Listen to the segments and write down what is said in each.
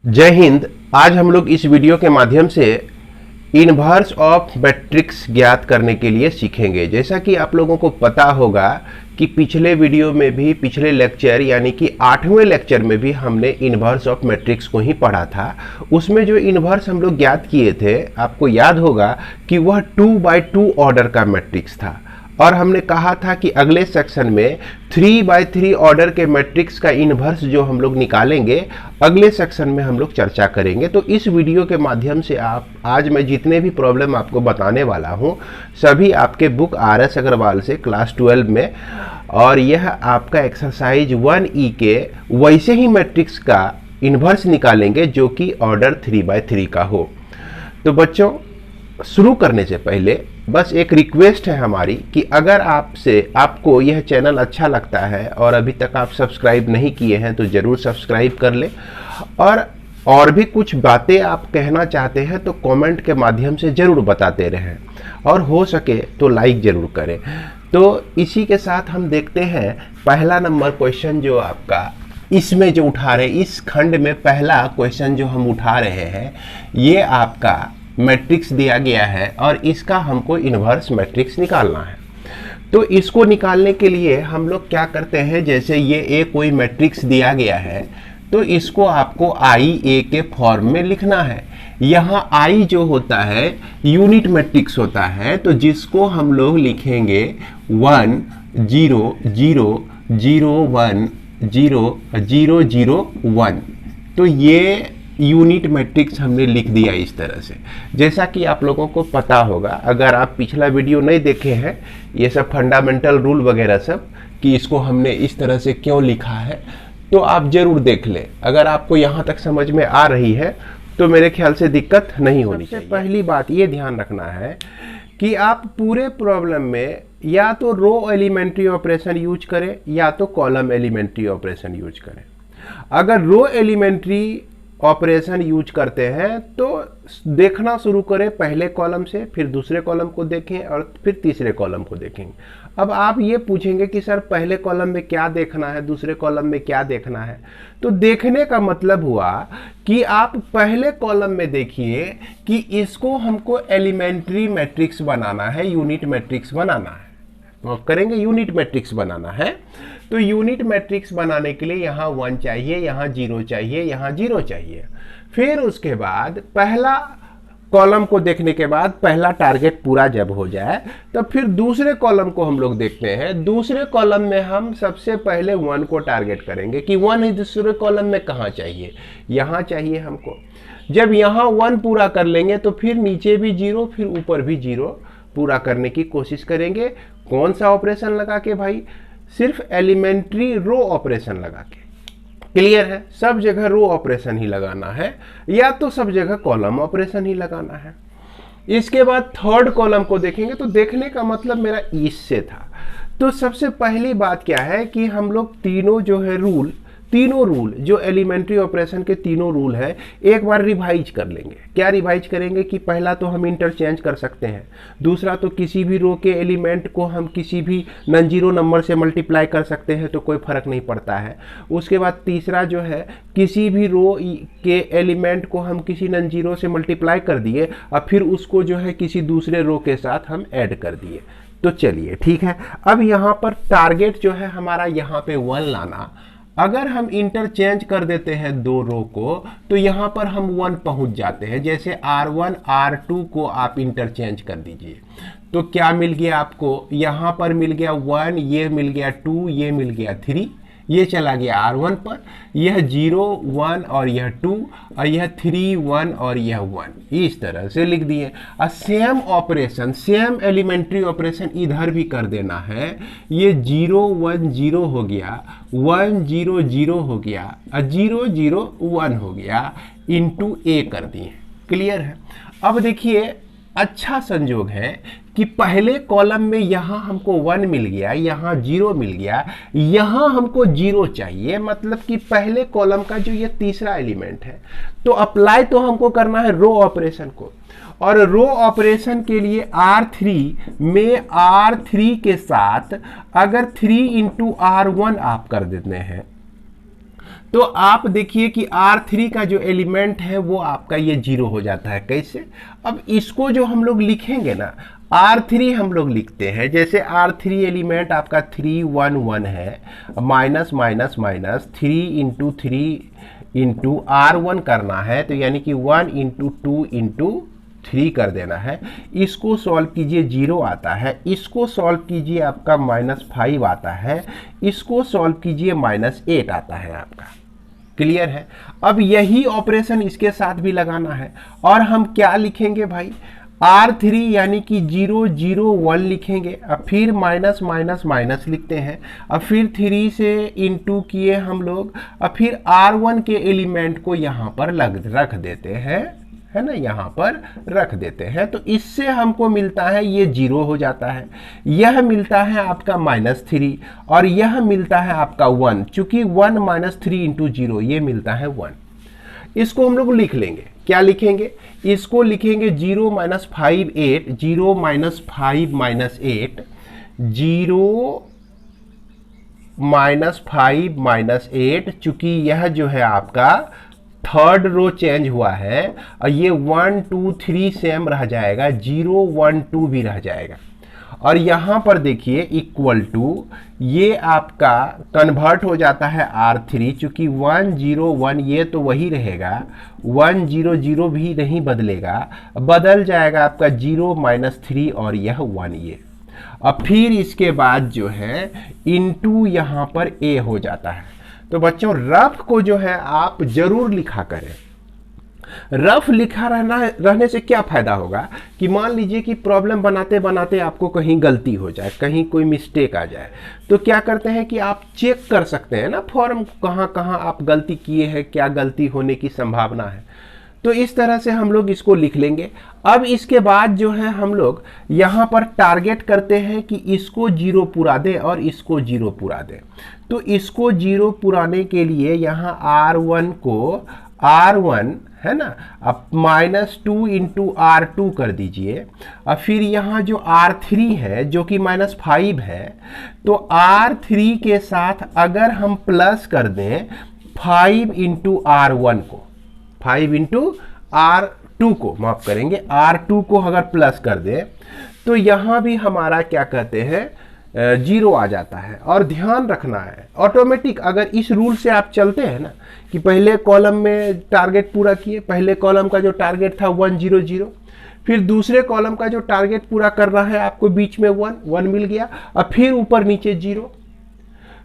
जय हिंद। आज हम लोग इस वीडियो के माध्यम से इनवर्स ऑफ मैट्रिक्स ज्ञात करने के लिए सीखेंगे। जैसा कि आप लोगों को पता होगा कि पिछले वीडियो में भी, पिछले लेक्चर यानी कि 8वें लेक्चर में भी हमने इनवर्स ऑफ मैट्रिक्स को ही पढ़ा था। उसमें जो इनवर्स हम लोग ज्ञात किए थे, आपको याद होगा कि वह 2x2 ऑर्डर का मैट्रिक्स था और हमने कहा था कि अगले सेक्शन में 3x3 ऑर्डर के मैट्रिक्स का इनवर्स जो हम लोग निकालेंगे, अगले सेक्शन में हम लोग चर्चा करेंगे। तो इस वीडियो के माध्यम से आज मैं जितने भी प्रॉब्लम आपको बताने वाला हूं, सभी आपके बुक RS अग्रवाल से क्लास 12 में, और यह आपका एक्सरसाइज 1E के वैसे ही मैट्रिक्स का इनवर्स निकालेंगे जो कि ऑर्डर 3x3 का हो। तो बच्चों, शुरू करने से पहले बस एक रिक्वेस्ट है हमारी कि अगर आपको यह चैनल अच्छा लगता है और अभी तक आप सब्सक्राइब नहीं किए हैं तो ज़रूर सब्सक्राइब कर लें, और भी कुछ बातें आप कहना चाहते हैं तो कमेंट के माध्यम से ज़रूर बताते रहें, और हो सके तो लाइक ज़रूर करें। तो इसी के साथ हम देखते हैं पहला नंबर क्वेश्चन जो आपका इसमें जो उठा रहे, इस खंड में पहला क्वेश्चन जो हम उठा रहे हैं, ये आपका मैट्रिक्स दिया गया है और इसका हमको इनवर्स मैट्रिक्स निकालना है। तो इसको निकालने के लिए हम लोग क्या करते हैं, जैसे ये कोई मैट्रिक्स दिया गया है तो इसको आपको IA के फॉर्म में लिखना है। यहाँ I जो होता है यूनिट मैट्रिक्स होता है, तो जिसको हम लोग लिखेंगे 1 0 0 0 1 0 0 0 1। तो ये यूनिट मैट्रिक्स हमने लिख दिया इस तरह से। जैसा कि आप लोगों को पता होगा, अगर आप पिछला वीडियो नहीं देखे हैं, ये सब फंडामेंटल रूल वगैरह सब, कि इसको हमने इस तरह से क्यों लिखा है, तो आप जरूर देख लें। अगर आपको यहाँ तक समझ में आ रही है तो मेरे ख्याल से दिक्कत नहीं होनी चाहिए। पहली बात ये ध्यान रखना है कि आप पूरे प्रॉब्लम में या तो रो एलिमेंट्री ऑपरेशन यूज करें या तो कॉलम एलिमेंट्री ऑपरेशन यूज करें। अगर रो एलिमेंट्री ऑपरेशन यूज करते हैं तो देखना शुरू करें पहले कॉलम से, फिर दूसरे कॉलम को देखें और फिर तीसरे कॉलम को देखेंगे। अब आप ये पूछेंगे कि सर पहले कॉलम में क्या देखना है, दूसरे कॉलम में क्या देखना है। तो देखने का मतलब हुआ कि आप पहले कॉलम में देखिए कि इसको हमको एलिमेंट्री मैट्रिक्स बनाना है, यूनिट मैट्रिक्स बनाना है। तो करेंगे यूनिट मैट्रिक्स बनाना है, तो यूनिट मैट्रिक्स बनाने के लिए यहाँ 1 चाहिए, यहाँ 0 चाहिए, यहाँ 0 चाहिए। फिर उसके बाद पहला कॉलम को देखने के बाद पहला टारगेट पूरा जब हो जाए तो फिर दूसरे कॉलम को हम लोग देखते हैं। दूसरे कॉलम में हम सबसे पहले 1 को टारगेट करेंगे कि 1 दूसरे कॉलम में कहाँ चाहिए, यहाँ चाहिए हमको। जब यहाँ 1 पूरा कर लेंगे तो फिर नीचे भी 0, फिर ऊपर भी 0 पूरा करने की कोशिश करेंगे। कौन सा ऑपरेशन लगा के भाई? सिर्फ एलिमेंट्री रो ऑपरेशन लगा के। क्लियर है? सब जगह रो ऑपरेशन ही लगाना है या तो सब जगह कॉलम ऑपरेशन ही लगाना है। इसके बाद थर्ड कॉलम को देखेंगे, तो देखने का मतलब मेरा इससे था। तो सबसे पहली बात क्या है कि हम लोग तीनों जो है तीनों रूल जो एलिमेंट्री ऑपरेशन के तीनों रूल है, एक बार रिवाइज कर लेंगे। क्या रिवाइज करेंगे कि पहला तो हम इंटरचेंज कर सकते हैं, दूसरा तो किसी भी रो के एलिमेंट को हम किसी भी नॉन जीरो नंबर से मल्टीप्लाई कर सकते हैं तो कोई फर्क नहीं पड़ता है। उसके बाद तीसरा जो है, किसी भी रो के एलिमेंट को हम किसी नॉन जीरो से मल्टीप्लाई कर दिए और फिर उसको जो है किसी दूसरे रो के साथ हम ऐड कर दिए। तो चलिए ठीक है। अब यहाँ पर टारगेट जो है हमारा यहाँ पे 1 लाना। अगर हम इंटरचेंज कर देते हैं 2 रो को तो यहाँ पर हम 1 पहुँच जाते हैं। जैसे R1 R2 को आप इंटरचेंज कर दीजिए तो क्या मिल गया आपको? यहाँ पर मिल गया 1, ये मिल गया 2, ये मिल गया 3, ये चला गया R1 पर, यह 0 1 और यह 2, और यह 3 1 और यह 1, इस तरह से लिख दिए। और same operation, same elementary operation इधर भी कर देना है। ये 0 1 0 हो गया, 1 0 0 हो गया और 0 0 1 हो गया, इंटू A कर दिए। क्लियर है? अब देखिए, अच्छा संजोग है कि पहले कॉलम में यहाँ हमको 1 मिल गया, यहाँ 0 मिल गया, यहाँ हमको 0 चाहिए, मतलब कि पहले कॉलम का जो ये तीसरा एलिमेंट है। तो अप्लाई तो हमको करना है रो ऑपरेशन को, और रो ऑपरेशन के लिए R3 में R3 के साथ अगर 3 × R1 आप कर देते हैं तो आप देखिए कि R3 का जो एलिमेंट है वो आपका ये 0 हो जाता है। कैसे? अब इसको जो हम लोग लिखेंगे ना, R3 हम लोग लिखते हैं, जैसे R3 एलिमेंट आपका 3 1 1 है, minus minus minus 3 into 3 into R1 करना है, तो यानी कि 1 इंटू 2 इंटू 3 कर देना है। इसको सॉल्व कीजिए, 0 आता है। इसको सॉल्व कीजिए, आपका -5 आता है। इसको सॉल्व कीजिए, -8 आता है आपका। क्लियर है? अब यही ऑपरेशन इसके साथ भी लगाना है, और हम क्या लिखेंगे भाई? R3 यानी कि 0 0 1 लिखेंगे, अब फिर माइनस माइनस माइनस लिखते हैं, अब फिर 3 से इंटू किए हम लोग, अब फिर R1 के एलिमेंट को यहाँ पर रख देते हैं, है ना, यहाँ पर रख देते हैं। तो इससे हमको मिलता है ये 0 हो जाता है, यह मिलता है आपका -3, और यह मिलता है आपका 1, चूंकि 1 - 3 इंटू 0 ये मिलता है 1। इसको हम लोग लिख लेंगे, क्या लिखेंगे? इसको लिखेंगे 0 - 5 8, 0 - 5 - 8, 0 - 5 - 8, चूंकि यह जो है आपका थर्ड रो चेंज हुआ है, और ये 1 2 3 सेम रह जाएगा, 0 1 2 भी रह जाएगा। और यहाँ पर देखिए इक्वल टू, ये आपका कन्वर्ट हो जाता है R3, चूंकि 1 0 1 ये तो वही रहेगा, 1 0 0 भी नहीं बदलेगा, बदल जाएगा आपका 0 - 3 और यह 1 ये। अब फिर इसके बाद जो है इनटू यहाँ पर A हो जाता है। तो बच्चों रफ को जो है आप जरूर लिखा करें। रफ लिखा रहने से क्या फायदा होगा कि मान लीजिए कि प्रॉब्लम बनाते बनाते आपको कहीं गलती हो जाए, कहीं कोई मिस्टेक आ जाए, तो क्या करते हैं कि आप चेक कर सकते हैं ना फॉर्म, कहाँ कहाँ आप गलती किए हैं, क्या गलती होने की संभावना है। तो इस तरह से हम लोग इसको लिख लेंगे। अब इसके बाद जो है हम लोग यहाँ पर टारगेट करते हैं कि इसको 0 पूरा दें और इसको 0 पूरा दें। तो इसको 0 पुराने के लिए यहाँ R1 को R1 है ना, अब -2 इंटू R2 कर दीजिए, और फिर यहाँ जो R3 है जो कि -5 है, तो R3 के साथ अगर हम प्लस कर दें 5 इंटू R1 को, 5 इंटू R2 को, माफ करेंगे, R2 को अगर प्लस कर दें तो यहाँ भी हमारा क्या कहते हैं 0 आ जाता है। और ध्यान रखना है ऑटोमेटिक, अगर इस रूल से आप चलते हैं ना कि पहले कॉलम में टारगेट पूरा किए, पहले कॉलम का जो टारगेट था 1 0 0, फिर दूसरे कॉलम का जो टारगेट पूरा करना है आपको बीच में 1 1 मिल गया, और फिर ऊपर नीचे 0,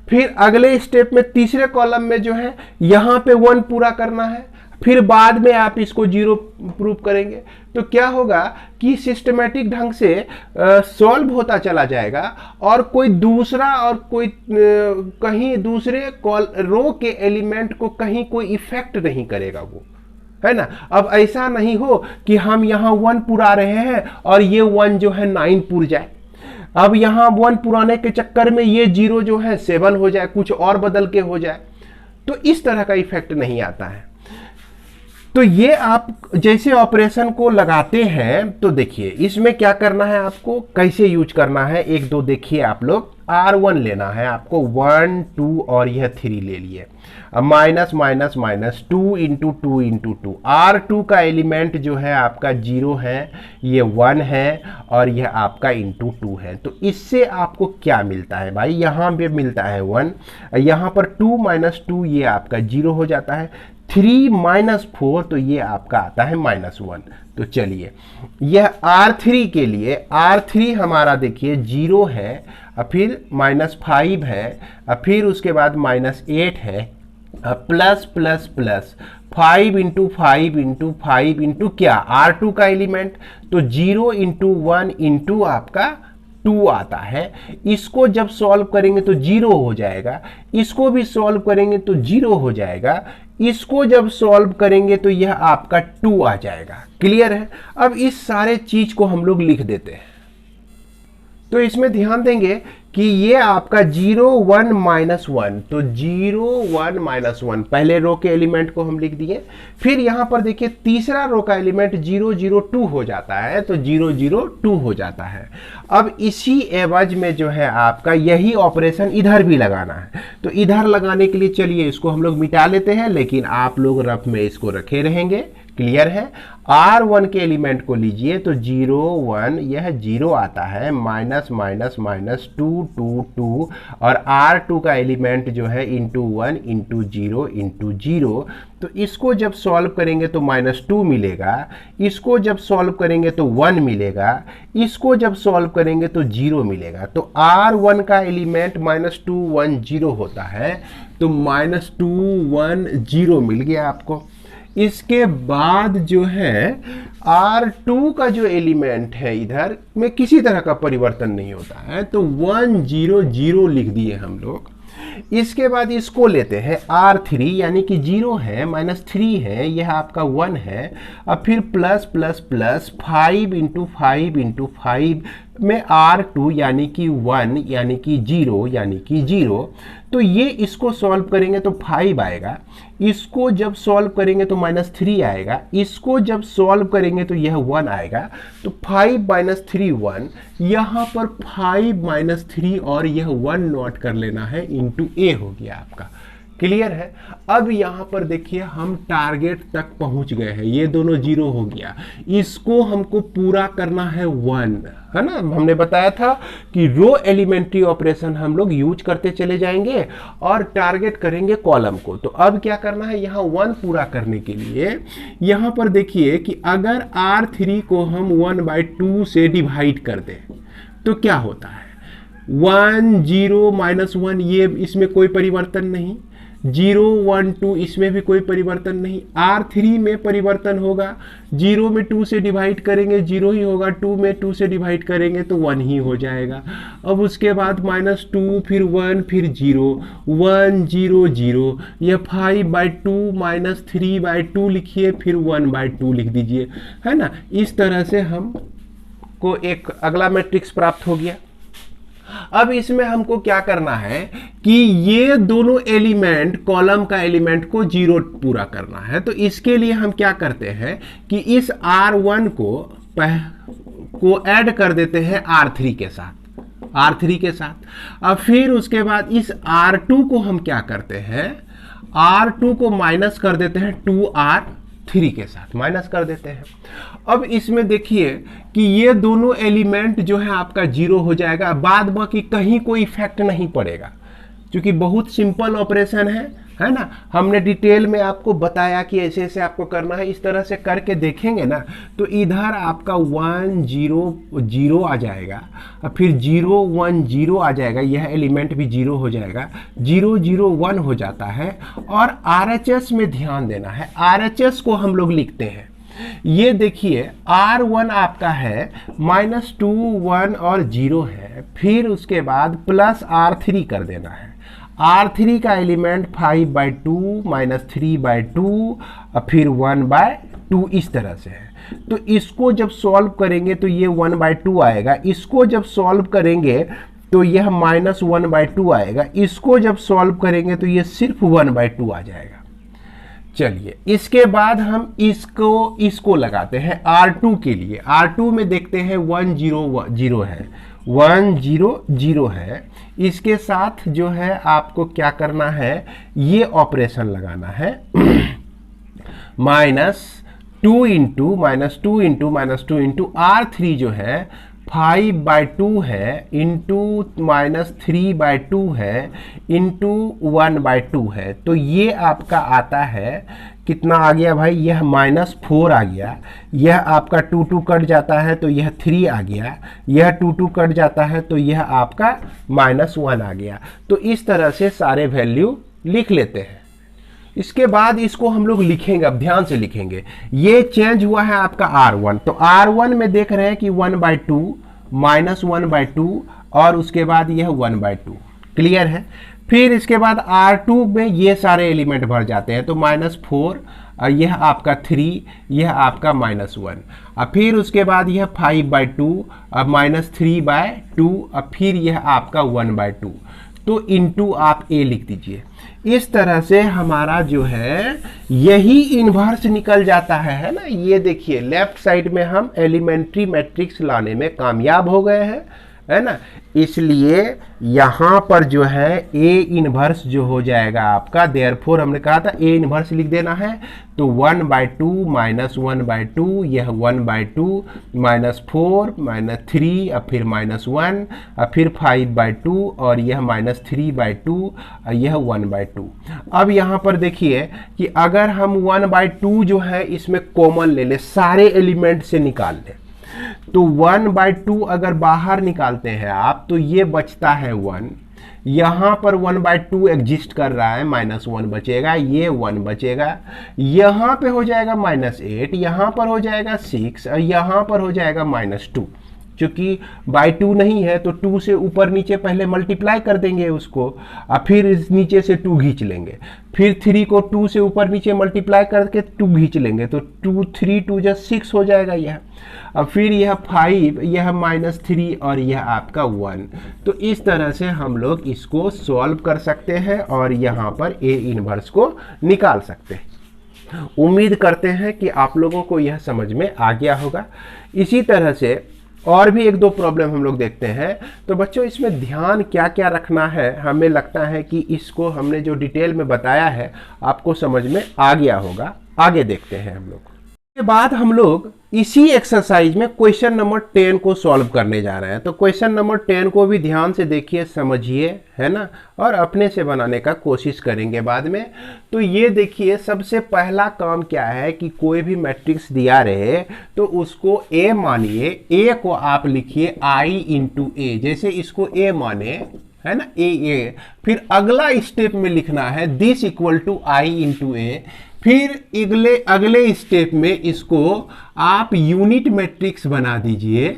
फिर अगले स्टेप में तीसरे कॉलम में जो है यहाँ पे 1 पूरा करना है, फिर बाद में आप इसको 0 प्रूव करेंगे। तो क्या होगा कि सिस्टमेटिक ढंग से सॉल्व होता चला जाएगा, और कोई दूसरा और कोई कहीं दूसरे रो के एलिमेंट को कहीं कोई इफेक्ट नहीं करेगा वो, है ना। अब ऐसा नहीं हो कि हम यहाँ 1 पुरा रहे हैं और ये 1 जो है 9 पुर जाए, अब यहाँ 1 पुराने के चक्कर में ये 0 जो है 7 हो जाए, कुछ और बदल के हो जाए, तो इस तरह का इफेक्ट नहीं आता है। तो ये आप जैसे ऑपरेशन को लगाते हैं तो देखिए इसमें क्या करना है, आपको कैसे यूज करना है, 1 2 देखिए आप लोग। R1 लेना है आपको, 1 2 और यह 3 ले लिए, अब minus minus minus 2 into 2 into 2, R2 का एलिमेंट जो है आपका 0 है, ये 1 है, और यह आपका इंटू 2 है। तो इससे आपको क्या मिलता है भाई, यहाँ पे मिलता है 1, यहाँ पर 2 - 2 ये आपका 0 हो जाता है, 3 - 4 तो ये आपका आता है -1। तो चलिए यह R3 के लिए, R3 हमारा देखिए 0 है, और फिर -5 है, और फिर उसके बाद -8 है, plus plus plus 5 into 5 into 5 into क्या R2 का एलिमेंट, तो 0 इंटू 1 इंटू आपका 2 आता है। इसको जब सॉल्व करेंगे तो 0 हो जाएगा, इसको भी सॉल्व करेंगे तो 0 हो जाएगा, इसको जब सॉल्व करेंगे तो यह आपका 2 आ जाएगा। क्लियर है? अब इस सारे चीज को हम लोग लिख देते हैं। तो इसमें ध्यान देंगे कि ये आपका 0 1 -1, तो 0 1 -1 पहले रो के एलिमेंट को हम लिख दिए। फिर यहां पर देखिए तीसरा रो का एलिमेंट 0 0 2 हो जाता है, तो 0 0 2 हो जाता है। अब इसी एवज में जो है आपका यही ऑपरेशन इधर भी लगाना है, तो इधर लगाने के लिए चलिए इसको हम लोग मिटा लेते हैं, लेकिन आप लोग रफ में इसको रखे रहेंगे। क्लियर है। R1 के एलिमेंट को लीजिए तो 0 1 यह 0 आता है, माइनस माइनस माइनस 2 2 2, और R2 का एलिमेंट जो है इंटू 1 इंटू 0 इंटू 0। तो इसको जब सॉल्व करेंगे तो -2 मिलेगा, इसको जब सॉल्व करेंगे तो 1 मिलेगा, इसको जब सॉल्व करेंगे तो 0 मिलेगा। तो R1 का एलिमेंट -2 1 0 होता है, तो -2 1 0 मिल गया आपको। इसके बाद जो है R2 का जो एलिमेंट है इधर में किसी तरह का परिवर्तन नहीं होता है, तो 1 0 0 लिख दिए हम लोग। इसके बाद इसको लेते हैं R3, यानी कि 0 है -3 है, यह आपका 1 है। अब फिर plus plus plus 5 into 5 into 5 में R2 यानी कि 1 यानी कि 0 यानी कि 0। तो ये इसको सॉल्व करेंगे तो 5 आएगा, इसको जब सॉल्व करेंगे तो -3 आएगा, इसको जब सॉल्व करेंगे तो यह 1 आएगा। तो 5 -3 1, यहाँ पर 5 -3 और यह 1 नोट कर लेना है, इंटू ए हो गया आपका। क्लियर है। अब यहाँ पर देखिए हम टारगेट तक पहुँच गए हैं, ये दोनों 0 हो गया, इसको हमको पूरा करना है 1, है ना। हमने बताया था कि रो एलिमेंट्री ऑपरेशन हम लोग यूज करते चले जाएंगे और टारगेट करेंगे कॉलम को। तो अब क्या करना है, यहाँ 1 पूरा करने के लिए यहाँ पर देखिए कि अगर R3 को हम 1/2 से डिवाइड कर दें तो क्या होता है, 1 0 -1, ये इसमें कोई परिवर्तन नहीं, 0 1 2 इसमें भी कोई परिवर्तन नहीं। R3 में परिवर्तन होगा, 0 में 2 से डिवाइड करेंगे 0 ही होगा, 2 में 2 से डिवाइड करेंगे तो 1 ही हो जाएगा। अब उसके बाद -2 फिर 1 फिर 0 1 0 0, यह 5/2 -3/2 लिखिए, फिर 1/2 लिख दीजिए, है ना। इस तरह से हम को एक अगला मैट्रिक्स प्राप्त हो गया। अब इसमें हमको क्या करना है कि ये दोनों एलिमेंट, कॉलम का एलिमेंट को 0 पूरा करना है। तो इसके लिए हम क्या करते हैं कि इस R1 को ऐड कर देते हैं R3 के साथ। अब फिर उसके बाद इस R2 को हम क्या करते हैं, R2 को माइनस कर देते हैं 2R3 के साथ, माइनस कर देते हैं। अब इसमें देखिए कि ये दोनों एलिमेंट जो है आपका 0 हो जाएगा, बाद बाकी कहीं कोई इफेक्ट नहीं पड़ेगा, क्योंकि बहुत सिंपल ऑपरेशन है ना। हमने डिटेल में आपको बताया कि ऐसे ऐसे आपको करना है, इस तरह से करके देखेंगे ना तो इधर आपका 1 0 0 आ जाएगा, और फिर 0 1 0 आ जाएगा, यह एलिमेंट भी 0 हो जाएगा, 0 0 1 हो जाता है। और RHS में ध्यान देना है, RHS को हम लोग लिखते हैं, ये देखिए R1 आपका है -2 1 और 0 है, फिर उसके बाद प्लस R3 कर देना है। R3 का एलिमेंट 5/2 -3/2 और फिर 1/2 इस तरह से है। तो इसको जब सॉल्व करेंगे तो ये 1/2 आएगा, इसको जब सॉल्व करेंगे तो यह -1/2 आएगा, इसको जब सॉल्व करेंगे तो ये सिर्फ 1/2 आ जाएगा। चलिए इसके बाद हम इसको लगाते हैं R2 के लिए। R2 में देखते हैं 1 0 0 है, 1 0 0 है। इसके साथ जो है आपको क्या करना है, ये ऑपरेशन लगाना है, -2 इंटू R3 जो है 5/2 है, इंटू -3/2 है, इंटू 1/2 है। तो ये आपका आता है, कितना आ गया भाई, यह -4 आ गया, यह आपका 2 2 कट जाता है तो यह 3 आ गया, यह 2 2 कट जाता है तो यह आपका -1 आ गया। तो इस तरह से सारे वैल्यू लिख लेते हैं। इसके बाद इसको हम लोग लिखेंगे, अब ध्यान से लिखेंगे। ये चेंज हुआ है आपका R1, तो R1 में देख रहे हैं कि 1/2 -1/2 और उसके बाद यह 1/2। क्लियर है। फिर इसके बाद R2 में ये सारे एलिमेंट भर जाते हैं, तो -4 और यह आपका 3, यह आपका -1, और फिर उसके बाद यह 5/2 और -3/2 और फिर यह आपका 1/2। तो इनटू आप a लिख दीजिए। इस तरह से हमारा जो है यही इन्वर्स निकल जाता है ना। ये देखिए लेफ्ट साइड में हम एलिमेंट्री मैट्रिक्स लाने में कामयाब हो गए हैं, है ना। इसलिए यहाँ पर जो है A इन्वर्स जो हो जाएगा आपका, देयरफॉर हमने कहा था A इन्वर्स लिख देना है, तो 1/2 -1/2, यह 1/2 -4 -3 और फिर -1 और फिर 5/2 और यह -3/2 और यह 1/2। अब यहाँ पर देखिए कि अगर हम 1/2 जो है इसमें कॉमन ले ले, सारे एलिमेंट से निकाल लें, तो 1/2 अगर बाहर निकालते हैं आप तो ये बचता है 1। यहाँ पर 1/2 एग्जिस्ट कर रहा है, -1 बचेगा, ये 1 बचेगा, यहाँ पे हो जाएगा -8, यहाँ पर हो जाएगा 6 और यहाँ पर हो जाएगा -2। चूंकि बाई 2 नहीं है तो 2 से ऊपर नीचे पहले मल्टीप्लाई कर देंगे उसको और फिर इस नीचे से 2 खींच लेंगे, फिर 3 को 2 से ऊपर नीचे मल्टीप्लाई करके 2 खींच लेंगे, तो 2 3 2 जा 6 हो जाएगा यह। अब फिर यह 5, यह -3 और यह आपका 1। तो इस तरह से हम लोग इसको सॉल्व कर सकते हैं और यहाँ पर A इन्वर्स को निकाल सकते हैं। उम्मीद करते हैं कि आप लोगों को यह समझ में आ गया होगा। इसी तरह से और भी 1-2 प्रॉब्लम हम लोग देखते हैं। तो बच्चों इसमें ध्यान क्या क्या रखना है, हमें लगता है कि इसको हमने जो डिटेल में बताया है आपको समझ में आ गया होगा। आगे देखते हैं हम लोग। के बाद हम लोग इसी एक्सरसाइज में क्वेश्चन नंबर 10 को सॉल्व करने जा रहे हैं। तो क्वेश्चन नंबर 10 को भी ध्यान से देखिए, समझिए, है ना, और अपने से बनाने का कोशिश करेंगे बाद में। तो ये देखिए सबसे पहला काम क्या है कि कोई भी मैट्रिक्स दिया रहे तो उसको A मानिए, A को आप लिखिए I × A, जैसे इसको A माने, है ना, A। फिर अगला स्टेप में लिखना है this equal to I × A। फिर अगले स्टेप में इसको आप यूनिट मैट्रिक्स बना दीजिए,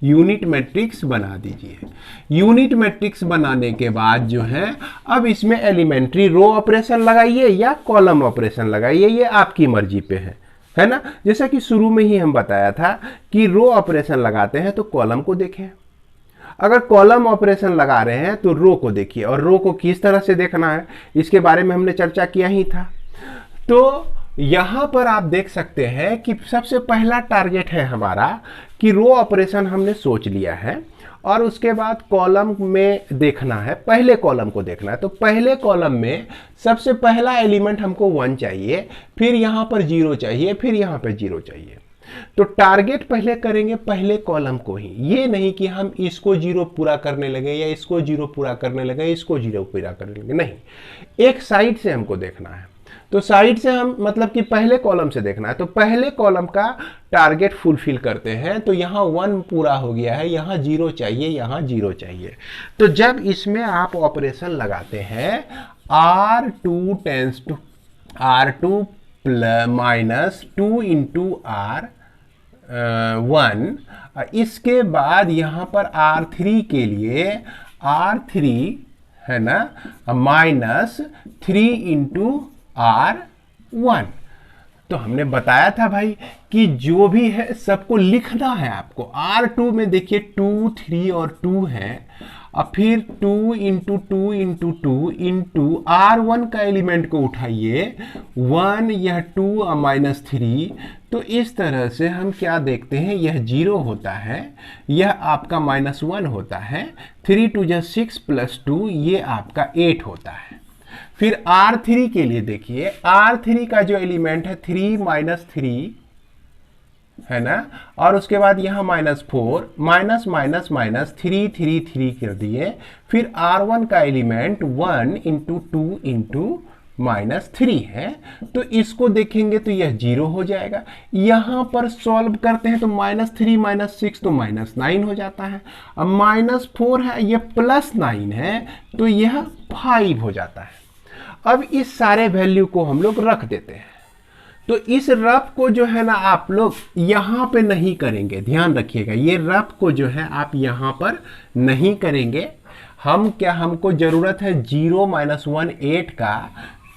यूनिट मैट्रिक्स बना दीजिए। यूनिट मैट्रिक्स बनाने के बाद जो है अब इसमें एलिमेंट्री रो ऑपरेशन लगाइए या कॉलम ऑपरेशन लगाइए, ये आपकी मर्जी पे है ना। जैसा कि शुरू में ही हम बताया था कि रो ऑपरेशन लगाते हैं तो कॉलम को देखें, अगर कॉलम ऑपरेशन लगा रहे हैं तो रो को देखिए, और रो को किस तरह से देखना है इसके बारे में हमने चर्चा किया ही था। तो यहां पर आप देख सकते हैं कि सबसे पहला टारगेट है हमारा कि रो ऑपरेशन हमने सोच लिया है और उसके बाद कॉलम में देखना है, पहले कॉलम को देखना है। तो पहले कॉलम में सबसे पहला एलिमेंट हमको 1 चाहिए, फिर यहां पर 0 चाहिए, फिर यहां पर 0 चाहिए। तो टारगेट पहले करेंगे पहले कॉलम को ही, ये नहीं कि हम इसको 0 पूरा करने लगे या इसको 0 पूरा करने लगे, इसको 0 पूरा करने लगे, नहीं, एक साइड से हमको देखना है। तो साइड से हम मतलब कि पहले कॉलम से देखना है। तो पहले कॉलम का टारगेट फुलफिल करते हैं। तो यहाँ 1 पूरा हो गया है, यहाँ 0 चाहिए, यहाँ 0 चाहिए। तो जब इसमें आप ऑपरेशन लगाते हैं R2 tense to R2 minus 2 × R1, इसके बाद यहाँ पर R3 के लिए R3 है ना -3 × R1। तो हमने बताया था भाई कि जो भी है सबको लिखना है आपको। R2 में देखिए 2, 3 और 2 है, और फिर 2 × 2 × 2 × R1 का एलिमेंट को उठाइए 1, यह 2 और -3। तो इस तरह से हम क्या देखते हैं, यह 0 होता है, यह आपका -1 होता है, 3 2 जा 6 + 2 ये आपका 8 होता है। फिर R3 के लिए देखिए, R3 का जो एलिमेंट है 3 - 3 है ना, और उसके बाद यहाँ -4 -, 3 3 कर दिए। फिर R1 का एलिमेंट 1 × 2 × -3 है। तो इसको देखेंगे तो यह 0 हो जाएगा। यहाँ पर सॉल्व करते हैं तो -3 - 6 तो -9 हो जाता है, अब -4 है, यह +9 है, तो यह 5 हो जाता है। अब इस सारे वैल्यू को हम लोग रख देते हैं। तो इस रफ को जो है ना आप लोग यहाँ पे नहीं करेंगे, ध्यान रखिएगा, ये रफ को जो है आप यहाँ पर नहीं करेंगे। हमको ज़रूरत है 0 - 1 8 का,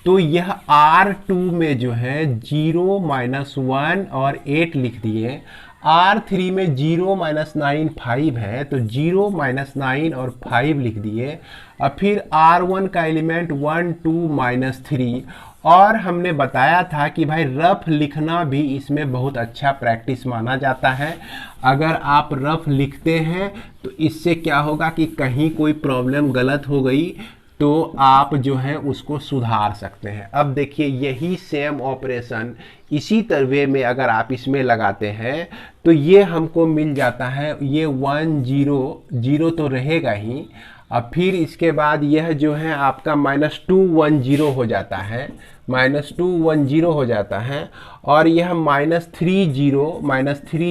तो यह R2 में जो है 0 माइनस 1 और 8 लिख दिए। R3 में 0 माइनस 9 5 है, तो 0 माइनस 9 और 5 लिख दिए। और फिर R1 का एलिमेंट 1 2 माइनस 3। और हमने बताया था कि भाई रफ लिखना भी इसमें बहुत अच्छा प्रैक्टिस माना जाता है। अगर आप रफ लिखते हैं तो इससे क्या होगा कि कहीं कोई प्रॉब्लम गलत हो गई तो आप जो है उसको सुधार सकते हैं। अब देखिए यही सेम ऑपरेशन इसी तरह में अगर आप इसमें लगाते हैं तो ये हमको मिल जाता है, ये 1 0 0 तो रहेगा ही। अब फिर इसके बाद यह जो है आपका -2 1 0 हो जाता है, -2 1 0 हो जाता है। और यह -3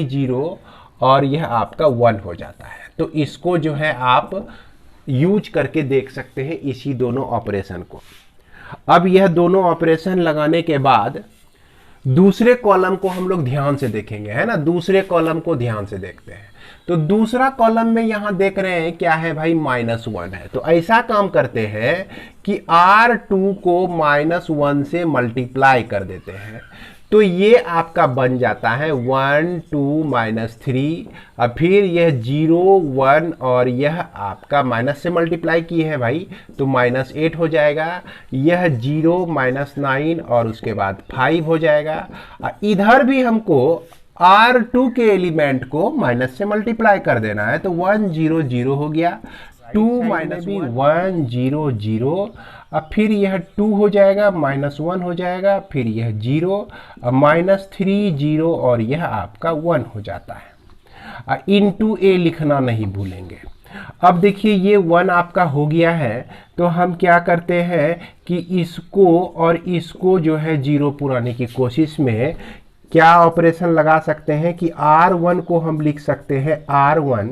0 और यह आपका 1 हो जाता है। तो इसको जो है आप यूज करके देख सकते हैं इसी दोनों ऑपरेशन को। अब यह दोनों ऑपरेशन लगाने के बाद दूसरे कॉलम को हम लोग ध्यान से देखेंगे, है ना। दूसरे कॉलम को ध्यान से देखते हैं। तो दूसरा कॉलम में यहां देख रहे हैं क्या है भाई, -1 है। तो ऐसा काम करते हैं कि R2 को -1 से मल्टीप्लाई कर देते हैं। तो ये आपका बन जाता है 1 2 -3। अब फिर यह 0 1 और यह आपका माइनस से मल्टीप्लाई किए हैं भाई, तो -8 हो जाएगा। यह 0 -9 और उसके बाद 5 हो जाएगा। इधर भी हमको R2 के एलिमेंट को माइनस से मल्टीप्लाई कर देना है, तो 1 0 0 हो गया। 2 माइनस 1 0 0। अब फिर यह 2 हो जाएगा, -1 हो जाएगा, फिर यह 0, -3 0 और यह आपका 1 हो जाता है। इनटू ए लिखना नहीं भूलेंगे। अब देखिए ये 1 आपका हो गया है, तो हम क्या करते हैं कि इसको और इसको जो है 0 पुराने की कोशिश में क्या ऑपरेशन लगा सकते हैं कि R1 को हम लिख सकते हैं R1,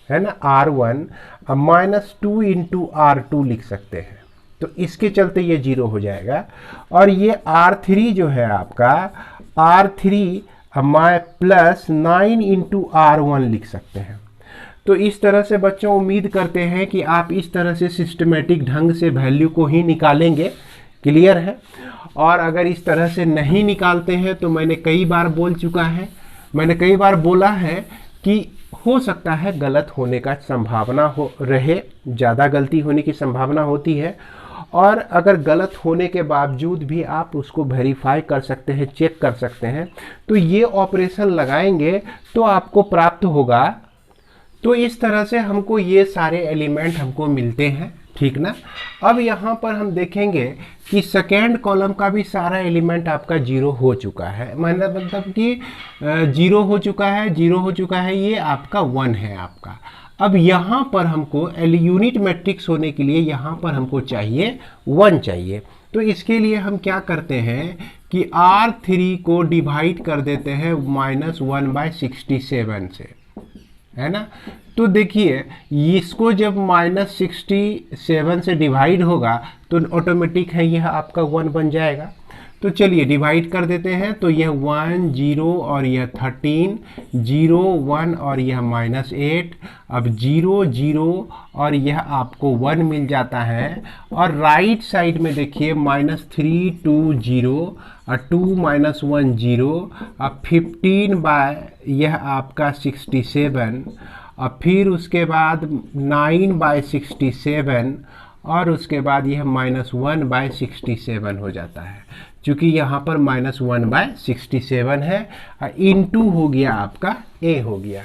है ना, R1 -2 इंटू R2 लिख सकते हैं। तो इसके चलते ये 0 हो जाएगा। और ये R3 जो है आपका R3 +9 इंटू R1 लिख सकते हैं। तो इस तरह से बच्चों उम्मीद करते हैं कि आप इस तरह से सिस्टमेटिक ढंग से वैल्यू को ही निकालेंगे। क्लियर है। और अगर इस तरह से नहीं निकालते हैं तो मैंने कई बार बोला है कि हो सकता है गलत होने का संभावना हो रहे, ज़्यादा गलती होने की संभावना होती है। और अगर गलत होने के बावजूद भी आप उसको वेरीफाई कर सकते हैं, चेक कर सकते हैं, तो ये ऑपरेशन लगाएंगे तो आपको प्राप्त होगा। तो इस तरह से हमको ये सारे एलिमेंट हमको मिलते हैं, ठीक ना। अब यहाँ पर हम देखेंगे कि सेकेंड कॉलम का भी सारा एलिमेंट आपका 0 हो चुका है, मतलब कि 0 हो चुका है, ये आपका 1 है आपका। अब यहाँ पर हमको यूनिट मैट्रिक्स होने के लिए यहाँ पर हमको चाहिए 1 चाहिए। तो इसके लिए हम क्या करते हैं कि R3 को डिवाइड कर देते हैं -1/67 से, है ना। तो देखिए इसको जब -67 से डिवाइड होगा तो ऑटोमेटिक है यह आपका 1 बन जाएगा। तो चलिए डिवाइड कर देते हैं। तो यह 1 0 और यह 13, 0 1 और यह -8। अब 0 0 और यह आपको 1 मिल जाता है। और राइट साइड में देखिए -3 2 0 और 2 -1 0। अब 15 यह आपका 67 और फिर उसके बाद 9/67 और उसके बाद यह -1/67 हो जाता है। चूँकि यहाँ पर -1/67 है, इनटू हो गया आपका A हो गया।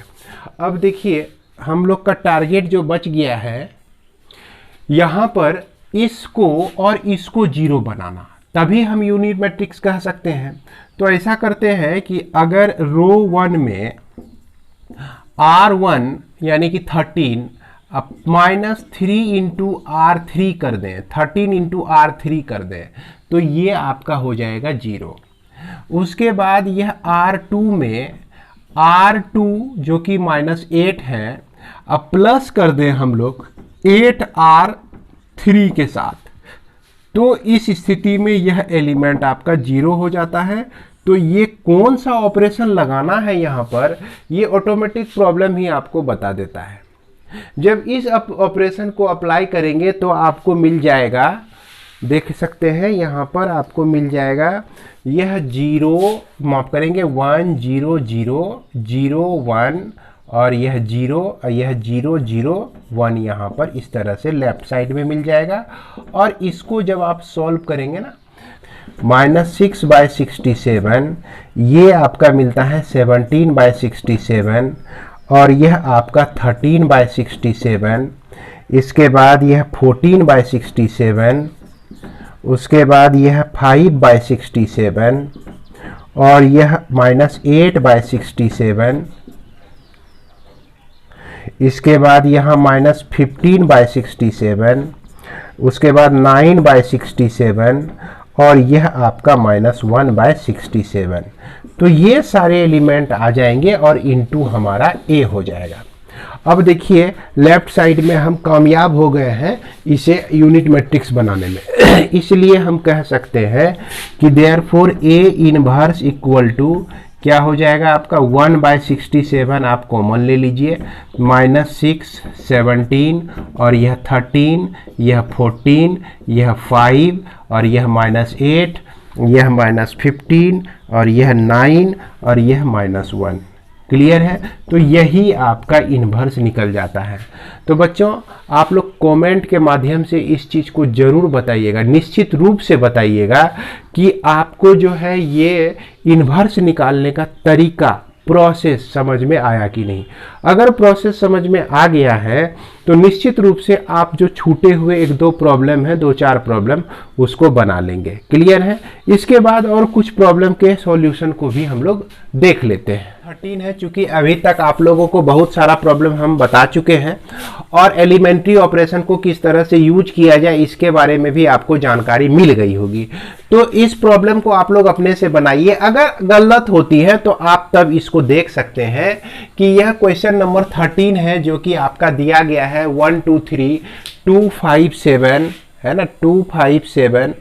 अब देखिए हम लोग का टारगेट जो बच गया है यहाँ पर इसको और इसको 0 बनाना, तभी हम यूनिट मैट्रिक्स कह सकते हैं। तो ऐसा करते हैं कि अगर रो 1 में R1 यानी कि 13 अब -3 इंटू R3 कर दें, 13 इंटू R3 कर दें, तो ये आपका हो जाएगा 0। उसके बाद यह R2 में R2 जो कि -8 है, अब प्लस कर दें हम लोग 8R3 के साथ, तो इस स्थिति में यह एलिमेंट आपका 0 हो जाता है। तो ये कौन सा ऑपरेशन लगाना है यहाँ पर, ये ऑटोमेटिक प्रॉब्लम ही आपको बता देता है। जब इस ऑपरेशन को अप्लाई करेंगे तो आपको मिल जाएगा देख सकते हैं यहाँ पर आपको मिल जाएगा, यह 0 माफ करेंगे 1 0 0 0 1 और यह 0 और यह 0 0 1 यहाँ पर इस तरह से लेफ्ट साइड में मिल जाएगा। और इसको जब आप सॉल्व करेंगे ना, -6/67 ये आपका मिलता है 17/67 और यह आपका 13/67, इसके बाद यह 14/67, उसके बाद यह 5/67 और यह -8/67, इसके बाद यहाँ -15/67, उसके बाद 9/67 और यह आपका -1/67। तो ये सारे एलिमेंट आ जाएंगे और इनटू हमारा ए हो जाएगा। अब देखिए लेफ्ट साइड में हम कामयाब हो गए हैं इसे यूनिट मैट्रिक्स बनाने में। इसलिए हम कह सकते हैं कि therefore A inverse equal to क्या हो जाएगा आपका 1/67, आप कॉमन ले लीजिए, -6 17 और यह 13, यह 14, यह 5 और यह -8, यह -15 और यह 9 और यह -1। क्लियर है? तो यही आपका इन्वर्स निकल जाता है। तो बच्चों आप लोग कमेंट के माध्यम से इस चीज़ को ज़रूर बताइएगा, निश्चित रूप से बताइएगा कि आपको जो है ये इन्वर्स निकालने का तरीका, प्रोसेस समझ में आया कि नहीं। अगर प्रोसेस समझ में आ गया है तो निश्चित रूप से आप जो छूटे हुए 1-2 प्रॉब्लम है, 2-4 प्रॉब्लम उसको बना लेंगे। क्लियर है? इसके बाद और कुछ प्रॉब्लम के सॉल्यूशन को भी हम लोग देख लेते हैं। 13 है, चूंकि अभी तक आप लोगों को बहुत सारा प्रॉब्लम हम बता चुके हैं और एलिमेंट्री ऑपरेशन को किस तरह से यूज किया जाए इसके बारे में भी आपको जानकारी मिल गई होगी। तो इस प्रॉब्लम को आप लोग अपने से बनाइए। अगर गलत होती है तो आप तब इसको देख सकते हैं कि यह क्वेश्चन नंबर 13 है जो कि आपका दिया गया है 1 2 3 257 है ना, 257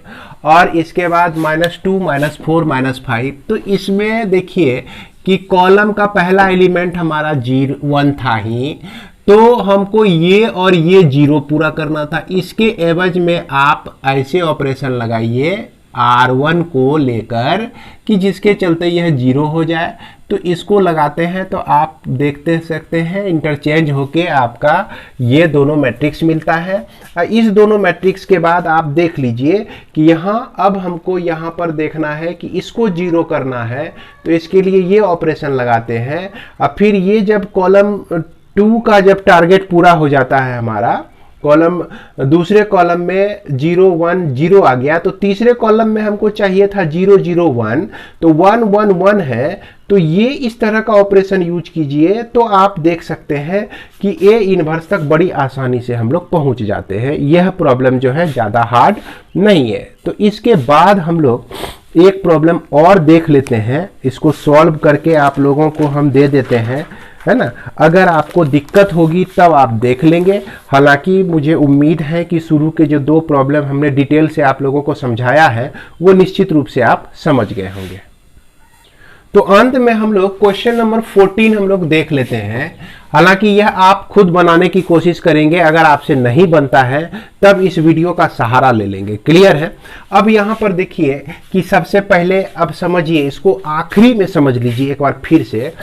और इसके बाद -2 -4 -5। तो इसमें देखिए कि कॉलम का पहला एलिमेंट हमारा 1 था ही, तो हमको ये और ये 0 पूरा करना था। इसके एवज में आप ऐसे ऑपरेशन लगाइए R1 को लेकर कि जिसके चलते यह 0 हो जाए। तो इसको लगाते हैं तो आप देखते सकते हैं इंटरचेंज होके आपका ये दोनों मैट्रिक्स मिलता है। इस दोनों मैट्रिक्स के बाद आप देख लीजिए कि यहाँ अब हमको यहाँ पर देखना है कि इसको 0 करना है, तो इसके लिए ये ऑपरेशन लगाते हैं। अब फिर ये जब कॉलम 2 का जब टारगेट पूरा हो जाता है हमारा, कॉलम दूसरे कॉलम में 0 1 0 आ गया, तो तीसरे कॉलम में हमको चाहिए था 0 0 1, तो 1 1 1 है। तो ये इस तरह का ऑपरेशन यूज कीजिए तो आप देख सकते हैं कि ए इनवर्स तक बड़ी आसानी से हम लोग पहुंच जाते हैं। यह प्रॉब्लम जो है ज़्यादा हार्ड नहीं है। तो इसके बाद हम लोग एक प्रॉब्लम और देख लेते हैं, इसको सॉल्व करके आप लोगों को हम दे देते हैं, है ना। अगर आपको दिक्कत होगी तब आप देख लेंगे। हालांकि मुझे उम्मीद है कि शुरू के जो 2 प्रॉब्लम हमने डिटेल से आप लोगों को समझाया है वो निश्चित रूप से आप समझ गए होंगे। तो अंत में हम लोग क्वेश्चन नंबर 14 हम लोग देख लेते हैं। हालांकि यह आप खुद बनाने की कोशिश करेंगे, अगर आपसे नहीं बनता है तब इस वीडियो का सहारा ले लेंगे। क्लियर है? अब यहाँ पर देखिए कि सबसे पहले अब समझिए, इसको आखिरी में समझ लीजिए एक बार फिर से।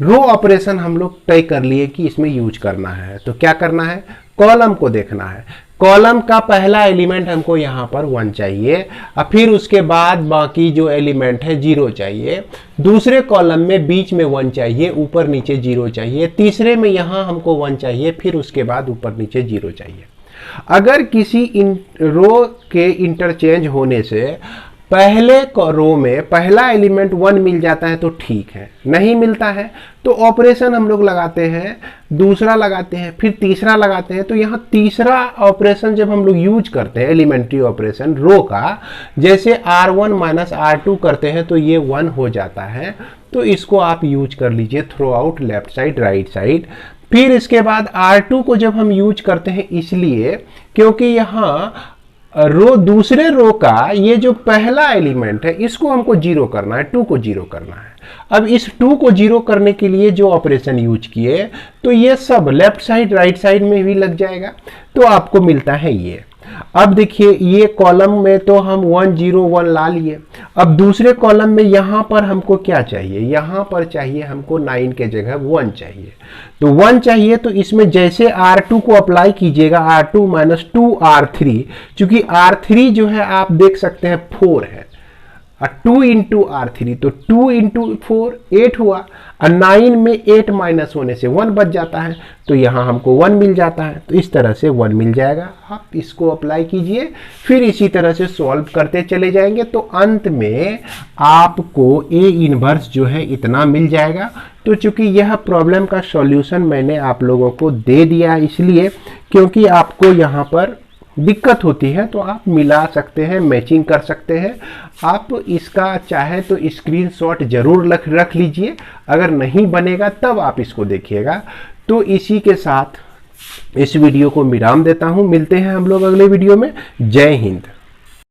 रो ऑपरेशन हम लोग तय कर लिए कि इसमें यूज करना है, तो क्या करना है, कॉलम को देखना है। कॉलम का पहला एलिमेंट हमको यहाँ पर 1 चाहिए और फिर उसके बाद बाकी जो एलिमेंट है 0 चाहिए। दूसरे कॉलम में बीच में 1 चाहिए, ऊपर नीचे 0 चाहिए। तीसरे में यहाँ हमको 1 चाहिए, फिर उसके बाद ऊपर नीचे 0 चाहिए। अगर किसी रो के इंटरचेंज होने से पहले रो में पहला एलिमेंट 1 मिल जाता है तो ठीक है, नहीं मिलता है तो ऑपरेशन हम लोग लगाते हैं, दूसरा लगाते हैं, फिर तीसरा लगाते हैं। तो यहाँ तीसरा ऑपरेशन जब हम लोग यूज करते हैं एलिमेंट्री ऑपरेशन रो का, जैसे R1 - R2 करते हैं तो ये 1 हो जाता है। तो इसको आप यूज कर लीजिए through out left side right side. फिर इसके बाद R2 को जब हम यूज करते हैं इसलिए क्योंकि यहाँ रो दूसरे रो का ये जो पहला एलिमेंट है इसको हमको 0 करना है, 2 को 0 करना है। अब इस 2 को 0 करने के लिए जो ऑपरेशन यूज किए तो ये सब लेफ्ट साइड राइट साइड में भी लग जाएगा, तो आपको मिलता है ये। अब देखिए ये कॉलम में तो हम 101 ला लिए। अब दूसरे कॉलम में यहां पर हमको क्या चाहिए, यहां पर चाहिए हमको 9 के जगह 1 चाहिए। तो 1 चाहिए तो इसमें जैसे R2 को अप्लाई कीजिएगा, R2 माइनस 2R3, चूंकि R3 जो है आप देख सकते हैं 4 है, 2 इंटू R3 तो 2 इंटू 4 8 हुआ, और 9 में 8 माइनस होने से 1 बच जाता है, तो यहाँ हमको 1 मिल जाता है। तो इस तरह से 1 मिल जाएगा। आप इसको अप्लाई कीजिए, फिर इसी तरह से सॉल्व करते चले जाएंगे, तो अंत में आपको A इनवर्स जो है इतना मिल जाएगा। तो चूंकि यह प्रॉब्लम का सॉल्यूशन मैंने आप लोगों को दे दिया, इसलिए क्योंकि आपको यहाँ पर दिक्कत होती है तो आप मिला सकते हैं, मैचिंग कर सकते हैं। आप इसका चाहे तो स्क्रीनशॉट जरूर रख लीजिए, अगर नहीं बनेगा तब आप इसको देखिएगा। तो इसी के साथ इस वीडियो को विराम देता हूं, मिलते हैं हम लोग अगले वीडियो में। जय हिंद।